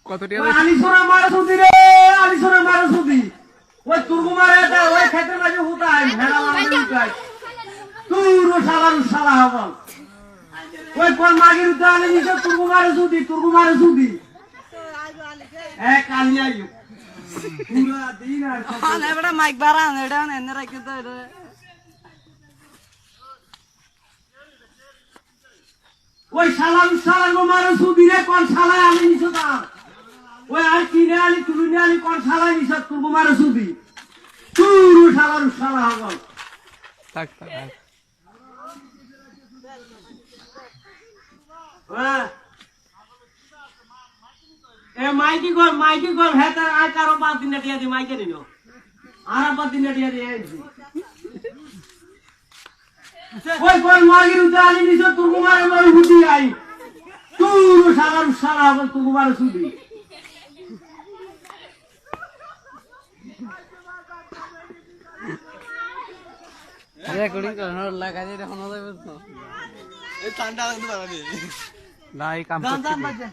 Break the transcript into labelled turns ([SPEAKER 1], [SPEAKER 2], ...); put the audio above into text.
[SPEAKER 1] কত টাকা
[SPEAKER 2] আলি সোনা মারে সুদি রে, আলি সোনা মারে সুদি। ওই তুরগু মারে এটা ওই ক্ষেতের মাঝে হুতাই ভেড়া মারে হুতাই তুরু শালা হবল। ওই কোন মাগির উঠে আলি নিছে তুরগু মারে সুদি এক কালি আইও পুরা দিন আর
[SPEAKER 3] না বড় মাইক বাড়ান এটা এনে রাখি তো এটা
[SPEAKER 2] ওই শালা মারে সুদি রে কোন শালা আলি নিছে তা ওই আর কিনে আলি তুলুনি আলি কোন শালা নিছে তুরগু মারে সুদি তুরু শালা হবল।
[SPEAKER 1] থাক থাক
[SPEAKER 2] মাইকি কর হ্যাঁ তার আর কারো 5 দিন টিয়া দি মাইকে দিল আর 5 দিন টিয়া দি ওই কোন মাগির উঠে আলি নিছ তুরগু মারে মারে হুদি আই তুরু শালা হবল তুরগু মারে সুদি।
[SPEAKER 3] রেকর্ডিং করানোর লাগা দিয়ে এখন হবে তো
[SPEAKER 1] না এই কাম
[SPEAKER 3] জান
[SPEAKER 1] করতে
[SPEAKER 3] বাজে